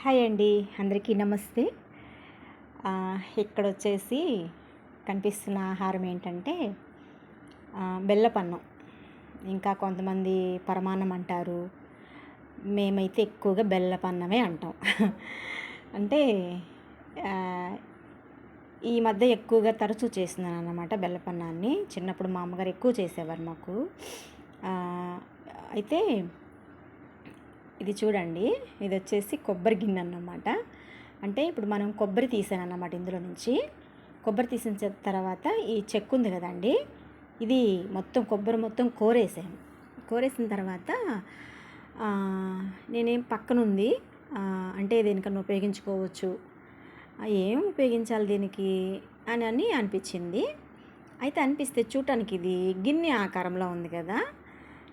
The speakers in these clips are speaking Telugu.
హాయ్ అండి, అందరికీ నమస్తే. ఇక్కడొచ్చేసి కనిపిస్తున్న ఆహారం ఏంటంటే బెల్లపన్నం. ఇంకా కొంతమంది పరమాన్నం అంటారు. మేమైతే ఎక్కువగా బెల్లపన్నమే అంటాం. అంటే ఆహ్, ఈ మధ్య ఎక్కువగా తరచూ చేస్తున్నానన్నమాట బెల్లపన్నాన్ని. చిన్నప్పుడు మా అమ్మగారు ఎక్కువ చేసేవారు మాకు. ఆహ్, అయితే ఇది చూడండి, ఇది వచ్చేసి కొబ్బరి గిన్నె అన్నమాట. అంటే ఇప్పుడు మనం కొబ్బరి తీసానన్నమాట. ఇందులో నుంచి కొబ్బరి తీసిన తర్వాత ఈ చెక్కు ఉంది కదండి, ఇది మొత్తం కొబ్బరి మొత్తం కోరేసాను. కోరేసిన తర్వాత నేనేం పక్కనుంది అంటే దేనికన్నా ఉపయోగించుకోవచ్చు, ఏం ఉపయోగించాలి దీనికి అని అనిపించింది. అయితే అనిపిస్తే చూడటానికి ఇది గిన్నె ఆకారంలో ఉంది కదా,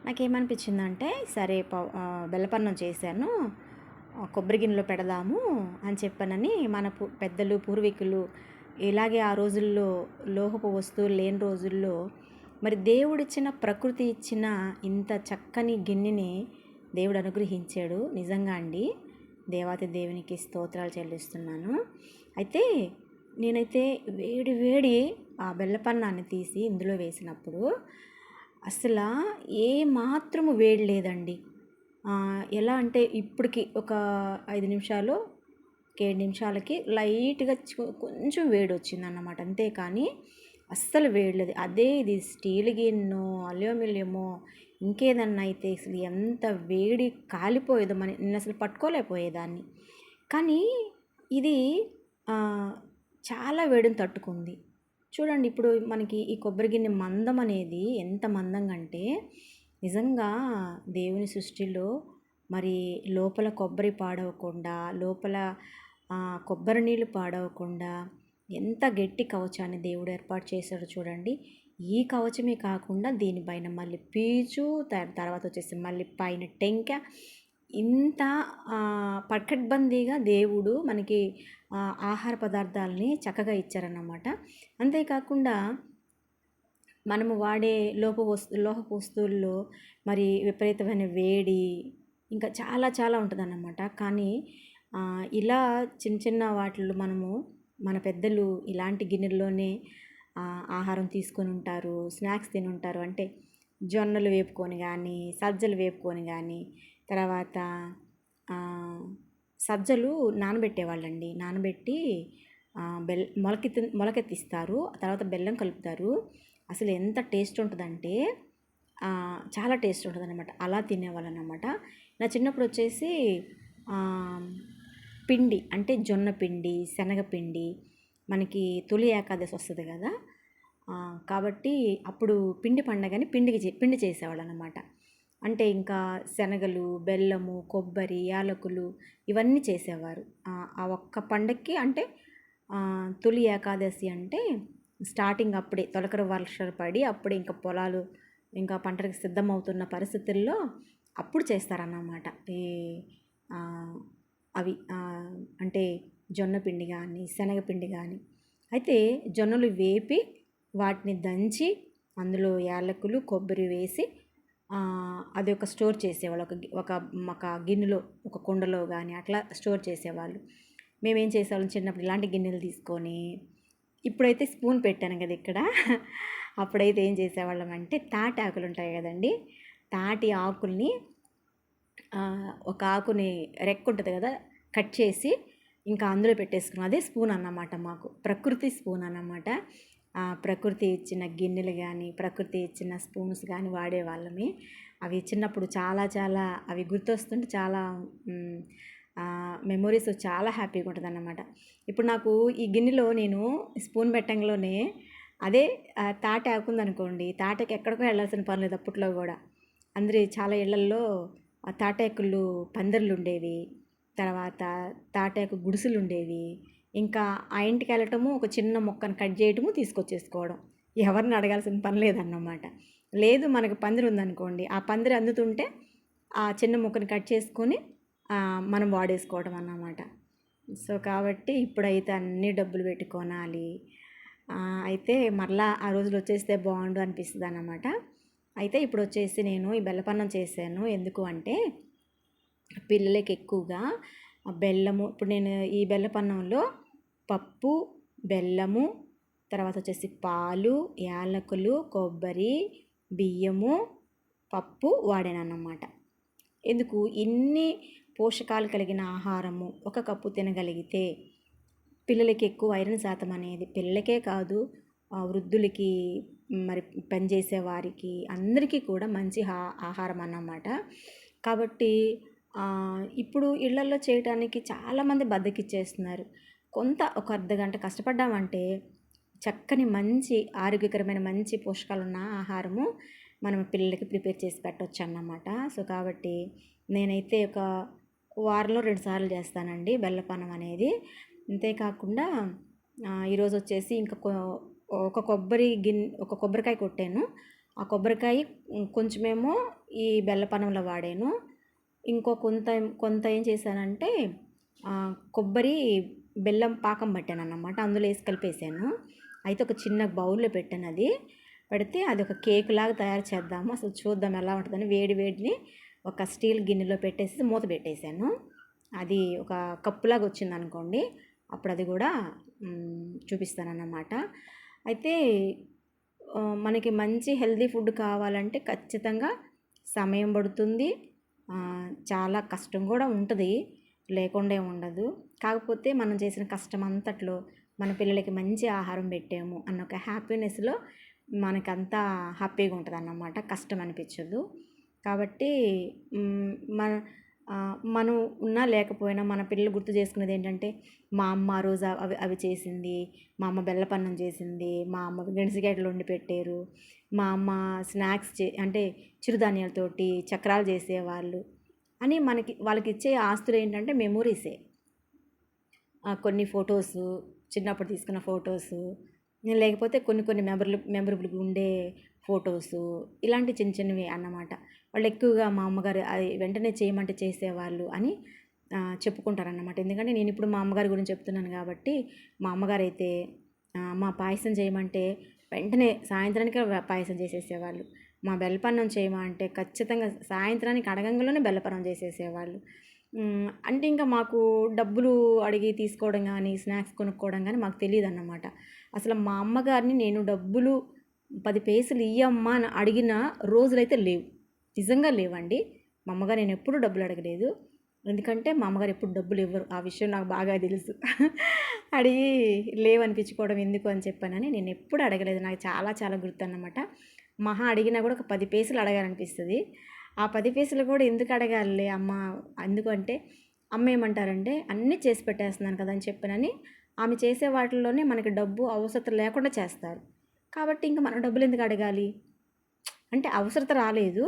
నాకేమనిపించిందంటే సరే బెల్లపన్నం చేశాను, కొబ్బరి గిన్నెలో పెడదాము అని చెప్పానని మన పెద్దలు పూర్వీకులు ఇలాగే ఆ రోజుల్లో లోహపు వస్తువులు లేని రోజుల్లో మరి దేవుడిచ్చిన ప్రకృతి ఇచ్చిన ఇంత చక్కని గిన్నెని దేవుడు అనుగ్రహించాడు. నిజంగా అండి, దేవాతి దేవునికి స్తోత్రాలు చెల్లిస్తున్నాను. అయితే నేనైతే వేడి వేడి ఆ బెల్లపన్నాన్ని తీసి ఇందులో వేసినప్పుడు అసలు ఏ మాత్రము వేడి లేదండి. ఎలా అంటే ఇప్పటికి ఒక 5 నిమిషాలు 7 నిమిషాలకి లైట్గా కొంచెం వేడి వచ్చిందన్నమాట, అంతేకాని అస్సలు వేడి లేదు. అదే ఇది స్టీల్ గిన్నె అల్యూమినియమో ఇంకేదన్నా అయితే అసలు ఎంత వేడి కాలిపోయేదో, నేను అసలు పట్టుకోలేకపోయేదాన్ని. కానీ ఇది చాలా వేడిని తట్టుకుంది. చూడండి, ఇప్పుడు మనకి ఈ కొబ్బరి గిన్నె మందం అనేది ఎంత మందంగా అంటే నిజంగా దేవుని సృష్టిలో మరి లోపల కొబ్బరి పాడవకుండా, లోపల కొబ్బరి నీళ్ళు పాడవకుండా ఎంత గట్టి కవచాన్ని దేవుడు ఏర్పాటు చేశాడు చూడండి. ఈ కవచమే కాకుండా దీనిపైన మళ్ళీ పీచు, తర్వాత వచ్చేసి మళ్ళీ పైన టెంక, ఇంత పకడ్బందీగా దేవుడు మనకి ఆహార పదార్థాలని చక్కగా ఇచ్చారన్నమాట. అంతేకాకుండా మనము వాడే లోహపు వస్తువుల్లో మరి విపరీతమైన వేడి ఇంకా చాలా చాలా ఉంటుందన్నమాట. కానీ ఇలా చిన్న చిన్న వాటిల్లో మనము మన పెద్దలు ఇలాంటి గిన్నెల్లోనే ఆహారం తీసుకొని ఉంటారు, స్నాక్స్ తిని ఉంటారు. అంటే జొన్నలు వేపుకొని కానీ, సజ్జలు వేపుకొని కానీ, తర్వాత సజ్జలు నానబెట్టేవాళ్ళండి. నానబెట్టి మొలకెత్తిస్తారు, తర్వాత బెల్లం కలుపుతారు. అసలు ఎంత టేస్ట్ ఉంటుందంటే చాలా టేస్ట్ ఉంటుంది అనమాట. అలా తినేవాళ్ళు అనమాట. నా చిన్నప్పుడు వచ్చేసి పిండి అంటే జొన్న పిండి, శనగపిండి, మనకి తొలి ఏకాదశి వస్తుంది కదా, కాబట్టి అప్పుడు పిండి పండగని పిండి చేసేవాళ్ళు అనమాట. అంటే ఇంకా శనగలు, బెల్లము, కొబ్బరి, యాలకులు ఇవన్నీ చేసేవారు ఆ ఒక్క పండగకి. అంటే తొలి ఏకాదశి అంటే స్టార్టింగ్ అప్పుడే తొలకరి వర్షాలు పడి అప్పుడే ఇంకా పొలాలు ఇంకా పంటలకు సిద్ధమవుతున్న పరిస్థితుల్లో అప్పుడు చేస్తారన్నమాట. ఈ అవి అంటే జొన్న పిండి కానీ, శనగపిండి కానీ. అయితే జొన్నలు వేపి వాటిని దంచి అందులో యాలకులు, కొబ్బరి వేసి అది ఒక స్టోర్ చేసేవాళ్ళు. ఒక గిన్నెలో, ఒక కుండలో కానీ అట్లా స్టోర్ చేసేవాళ్ళు. మేమేం చేసేవాళ్ళం చిన్నప్పుడు ఇలాంటి గిన్నెలు తీసుకొని, ఇప్పుడైతే స్పూన్ పెట్టాను కదా ఇక్కడ, అప్పుడైతే ఏం చేసేవాళ్ళం అంటే తాటి ఆకులు ఉంటాయి కదండి, తాటి ఆకుల్ని ఒక ఆకుని రెక్క ఉంటుంది కదా కట్ చేసి ఇంకా అందులో పెట్టేసుకున్నాం. అదే స్పూన్ అన్నమాట, మాకు ప్రకృతి స్పూన్ అన్నమాట. ప్రకృతి ఇచ్చిన గిన్నెలు కానీ, ప్రకృతి ఇచ్చిన స్పూన్స్ కానీ వాడేవాళ్ళమే. అవి చిన్నప్పుడు చాలా చాలా అవి గుర్తొస్తుంటే చాలా మెమొరీస్ చాలా హ్యాపీగా ఉంటుంది అన్నమాట. ఇప్పుడు నాకు ఈ గిన్నెలో నేను స్పూన్ పెట్టంలోనే అదే తాట ఆకుందనుకోండి, తాటకి ఎక్కడికో వెళ్ళాల్సిన పని లేదు. అప్పట్లో కూడా అందరి చాలా ఇళ్లల్లో తాటాకులు పందిర్లు ఉండేవి, తర్వాత తాటాకు గుడిసెలు ఉండేవి. ఇంకా ఆ ఇంటికి వెళ్ళటము, ఒక చిన్న మొక్కను కట్ చేయటము, తీసుకొచ్చేసుకోవడం, ఎవరిని అడగాల్సిన పని లేదన్నమాట. లేదు మనకు పందిరి ఉందనుకోండి, ఆ పందిరి అందుతుంటే ఆ చిన్న మొక్కను కట్ చేసుకొని మనం వాడేసుకోవడం అన్నమాట. సో కాబట్టి ఇప్పుడైతే అన్ని డబ్బులు పెట్టి కొనాలి. అయితే మరలా ఆ రోజులు వచ్చేస్తే బాగుండు అనిపిస్తుంది అన్నమాట. అయితే ఇప్పుడు వచ్చేసి నేను ఈ బెల్లపన్నం చేశాను. ఎందుకు అంటే పిల్లలకి ఎక్కువగా బెల్లము, ఇప్పుడు నేను ఈ బెల్లపన్నంలో పప్పు, బెల్లము, తర్వాత వచ్చేసి పాలు, యాలకులు, కొబ్బరి, బియ్యము, పప్పు వాడానన్నమాట. ఎందుకు ఇన్ని పోషకాలు కలిగిన ఆహారము ఒక కప్పు తినగలిగితే పిల్లలకి ఎక్కువ ఐరన్ శాతం అనేది పిల్లలకే కాదు, వృద్ధులకి, మరి పనిచేసే వారికి అందరికీ కూడా మంచి ఆహారం అన్నమాట. కాబట్టి ఇప్పుడు ఇళ్లల్లో చేయటానికి చాలామంది బద్దకిచ్చేస్తున్నారు. కొంత ఒక అర్ధగంట కష్టపడ్డామంటే చక్కని మంచి ఆరోగ్యకరమైన మంచి పోషకాలున్న ఆహారము మనం పిల్లలకి ప్రిపేర్ చేసి పెట్టవచ్చు అన్నమాట. సో కాబట్టి నేనైతే ఒక వారంలో 2 సార్లు చేస్తానండి బెల్లపానం అనేది. అంతేకాకుండా ఈరోజు వచ్చేసి ఇంకా ఒక కొబ్బరికాయ కొట్టాను. ఆ కొబ్బరికాయ కొంచెమేమో ఈ బెల్లపానంలో వాడాను. ఇంకో కొంత ఏం చేశానంటే కొబ్బరి బెల్లం పాకం పట్టాను అన్నమాట. అందులో వేసి కలిపేసాను. అయితే ఒక చిన్న బౌల్లో పెట్టాను. అది పెడితే అది ఒక కేక్ లాగా తయారు చేద్దాము, అసలు చూద్దాం ఎలా ఉంటుందని వేడిని ఒక స్టీల్ గిన్నెలో పెట్టేసి మూత పెట్టేశాను. అది ఒక కప్పులాగా వచ్చింది అనుకోండి, అప్పుడు అది కూడా చూపిస్తానన్నమాట. అయితే మనకి మంచి హెల్తీ ఫుడ్ కావాలంటే ఖచ్చితంగా సమయం పడుతుంది, చాలా కష్టం కూడా ఉంటుంది, లేకుండా ఉండదు. కాకపోతే మనం చేసిన కష్టం అంతట్లో మన పిల్లలకి మంచి ఆహారం పెట్టాము అన్న ఒక హ్యాపీనెస్లో మనకంతా హ్యాపీగా ఉంటుంది అన్నమాట, కష్టం అనిపించదు. కాబట్టి మనం ఉన్నా లేకపోయినా మన పిల్లలు గుర్తు చేసుకునేది ఏంటంటే, మా అమ్మ ఆ రోజు అవి చేసింది, మా అమ్మ బెల్లపన్నం చేసింది, మా అమ్మ గెణసిగడ్డలు వండి పెట్టారు, మా అమ్మ స్నాక్స్ అంటే చిరుధాన్యాలతోటి చక్రాలు చేసేవాళ్ళు అని వాళ్ళకి ఇచ్చే ఆస్తులు ఏంటంటే మెమోరీసే. కొన్ని ఫొటోసు, చిన్నప్పుడు తీసుకున్న ఫొటోసు, లేకపోతే కొన్ని మెమరబుల్గా ఉండే ఫొటోసు, ఇలాంటి చిన్నవి అన్నమాట. వాళ్ళు ఎక్కువగా మా అమ్మగారు అది వెంటనే చేయమంటే చేసేవాళ్ళు అని చెప్పుకుంటారన్నమాట. ఎందుకంటే నేను ఇప్పుడు మా అమ్మగారి గురించి చెప్తున్నాను కాబట్టి, మా అమ్మగారు అయితే మా పాయసం చేయమంటే వెంటనే సాయంత్రానికి పాయసం చేసేసేవాళ్ళు. మా బెల్లపన్నం చేయమంటే ఖచ్చితంగా సాయంత్రానికి అడగంగానే బెల్లపన్నం చేసేసేవాళ్ళు. అంటే ఇంకా మాకు డబ్బులు అడిగి తీసుకోవడం కానీ, స్నాక్స్ కొనుక్కోవడం కానీ మాకు తెలియదు అన్నమాట. అసలు మా అమ్మగారిని నేను డబ్బులు 10 పైసలు ఇయ్యమ్మా అని అడిగిన రోజులైతే లేవు, నిజంగా లేవండి. మా అమ్మగారు నేను ఎప్పుడూ డబ్బులు అడగలేదు. ఎందుకంటే మా అమ్మగారు ఎప్పుడు డబ్బులు ఇవ్వరు, ఆ విషయం నాకు బాగా తెలుసు. అడిగి లేవనిపించుకోవడం ఎందుకు అని చెప్పానని నేను ఎప్పుడు అడగలేదు. నాకు చాలా గుర్తు అన్నమాట. మహా అడిగినా కూడా ఒక 10 పైసలు అడగాలనిపిస్తుంది. ఆ 10 పైసలు కూడా ఎందుకు అడగాలి అమ్మ, ఎందుకంటే అమ్మ ఏమంటారంటే అన్నీ చేసి పెట్టేస్తున్నాను కదా అని చెప్పానని ఆమె చేసే వాటిల్లోనే మనకి డబ్బు అవసరం లేకుండా చేస్తారు. కాబట్టి ఇంకా మనం డబ్బులు ఎందుకు అడగాలి, అంటే అవసరత రాలేదు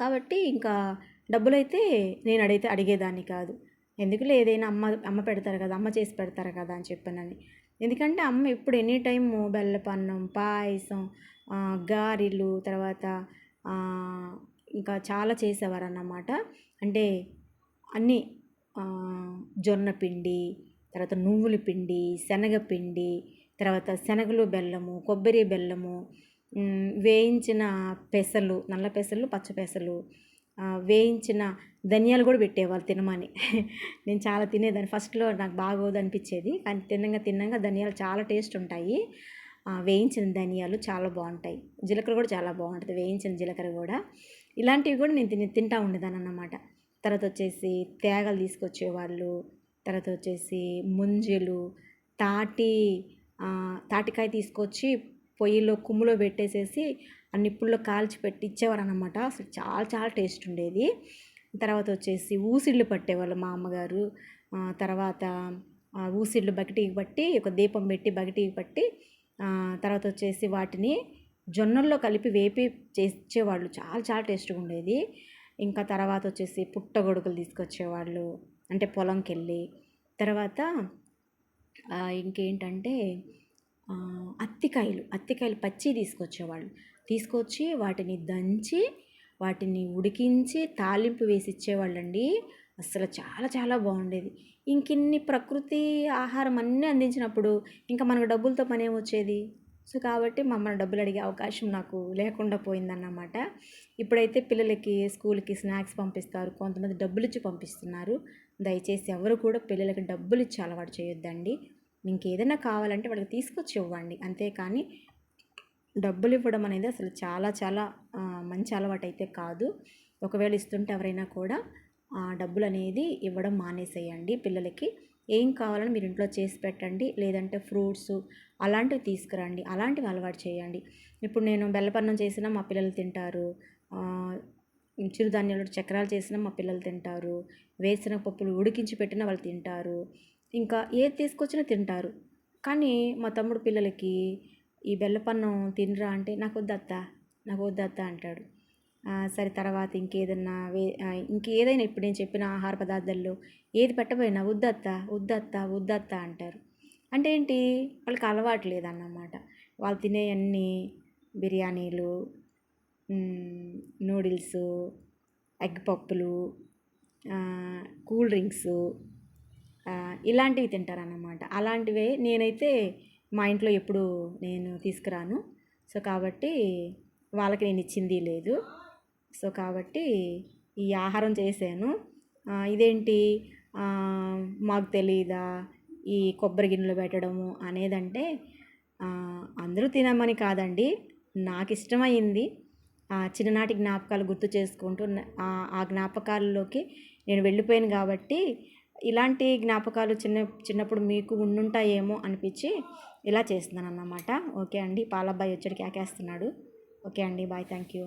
కాబట్టి ఇంకా డబ్బులైతే నేను అడిగేదాన్ని కాదు. ఎందుకులే, ఏదైనా అమ్మ పెడతారు కదా, అమ్మ చేసి పెడతారు కదా అని చెప్పానని. ఎందుకంటే అమ్మ ఎప్పుడు ఎనీ టైము బెల్లపన్నం, పాయసం, గారెలు, తర్వాత ఇంకా చాలా చేసేవారు అన్నమాట. అంటే అన్నీ జొన్న పిండి, తర్వాత నువ్వుల పిండి, శనగపిండి, తర్వాత శనగలు బెల్లము, కొబ్బరి బెల్లము, వేయించిన పెసలు, నల్ల పెసలు, పచ్చ పెసలు, వేయించిన ధనియాలు కూడా పెట్టేవాళ్ళు తినమని. నేను చాలా తినేదాన్ని. ఫస్ట్లో నాకు బాగోదు అనిపించేది, కానీ తిన్నంగా ధనియాలు చాలా టేస్ట్ ఉంటాయి. వేయించిన ధనియాలు చాలా బాగుంటాయి, జీలకర్ర కూడా చాలా బాగుంటుంది, వేయించిన జీలకర్ర కూడా. ఇలాంటివి కూడా నేను తింటూ ఉండేదాన్ని అన్నమాట. తర్వాత వచ్చేసి తేగలు తీసుకొచ్చేవాళ్ళు, తర్వాత వచ్చేసి ముంజలు, తాటికాయ తీసుకొచ్చి పొయ్యిలో కుమ్ములో పెట్టేసేసి ఆ నిప్పుల్లో కాల్చి పెట్టి ఇచ్చేవారు అన్నమాట. అసలు చాలా టేస్ట్ ఉండేది. తర్వాత వచ్చేసి ఊసిళ్ళు పట్టేవాళ్ళు మా అమ్మగారు. తర్వాత ఊసిళ్ళు బకెటికి పట్టి ఒక దీపం పెట్టి బకెటికి పట్టి, తర్వాత వచ్చేసి వాటిని జొన్నల్లో కలిపి వేపి చేసేవాళ్ళు. చాలా టేస్ట్గా ఉండేది. ఇంకా తర్వాత వచ్చేసి పుట్టగొడుగులు తీసుకొచ్చేవాళ్ళు, అంటే పొలంకి వెళ్ళి. తర్వాత ఇంకేంటంటే అత్తికాయలు పచ్చి తీసుకొచ్చి వాటిని దంచి వాటిని ఉడికించి తాలింపు వేసి ఇచ్చేవాళ్ళండి. అసలు చాలా బాగుండేది. ఇంకిన్ని ప్రకృతి ఆహారం అన్నీ అందించినప్పుడు ఇంకా మనకు డబ్బులతో పని ఏమొచ్చేది? సో కాబట్టి మమ్మల్ని డబ్బులు అడిగే అవకాశం నాకు లేకుండా పోయిందన్నమాట. ఇప్పుడైతే పిల్లలకి స్కూల్కి స్నాక్స్ పంపిస్తారు, కొంతమంది డబ్బులు ఇచ్చి పంపిస్తున్నారు. దయచేసి ఎవరు కూడా పిల్లలకి డబ్బులు ఇచ్చి అలవాటు చేయొద్దండి. ఇంకేదైనా కావాలంటే వాళ్ళకి తీసుకొచ్చి ఇవ్వండి. అంతేకాని డబ్బులు ఇవ్వడం అనేది అసలు చాలా చాలా మంచి అలవాటు అయితే కాదు. ఒకవేళ ఇస్తుంటే ఎవరైనా కూడా డబ్బులు అనేది ఇవ్వడం మానేసేయండి పిల్లలకి. ఏం కావాలని మీరు ఇంట్లో చేసి పెట్టండి, లేదంటే ఫ్రూట్స్ అలాంటివి తీసుకురండి, అలాంటివి అలవాటు చేయండి. ఇప్పుడు నేను బెల్లపన్నం చేసినా మా పిల్లలు తింటారు, చిరుధాన్యాలు చక్రాలు చేసినా మా పిల్లలు తింటారు, వేసిన పప్పులు ఉడికించి పెట్టినా వాళ్ళు తింటారు, ఇంకా ఏది తీసుకొచ్చినా తింటారు. కానీ మా తమ్ముడు పిల్లలకి ఈ బెల్లపన్నం తినరా అంటే నాకు వద్దత్తా అంటాడు. సరే తర్వాత ఇంకేదైనా ఇప్పుడు నేను చెప్పిన ఆహార పదార్థాల్లో ఏది పెట్టబోయినా వద్దత్తా అంటారు. అంటే ఏంటి, వాళ్ళకి అలవాటు లేదన్నమాట. వాళ్ళు తినేవన్నీ బిర్యానీలు, నూడిల్స్, ఎగ్ పప్పులు, కూల్ డ్రింక్స్ ఇలాంటివి తింటారన్నమాట. అలాంటివే నేనైతే మా ఇంట్లో ఎప్పుడు నేను తీసుకురాను. సో కాబట్టి వాళ్ళకి నేను ఇచ్చింది లేదు. సో కాబట్టి ఈ ఆహారం చేశాను. ఇదేంటి మాకు తెలీదా ఈ కొబ్బరి గిన్నెలో పెట్టడము అనేదంటే, అందరూ తినమని కాదండి, నాకు ఇష్టమైంది చిన్ననాటి జ్ఞాపకాలు గుర్తు చేసుకుంటూ ఆ జ్ఞాపకాల్లోకి నేను వెళ్ళిపోయాను కాబట్టి ఇలాంటి జ్ఞాపకాలు చిన్నప్పుడు మీకు ఉండుంటాయేమో అనిపించి ఇలా చేస్తున్నాను అన్నమాట. ఓకే అండి, పాలబ్బాయి వచ్చాడు కేకేస్తున్నాడు. ఓకే అండి, బాయ్, థ్యాంక్ యూ.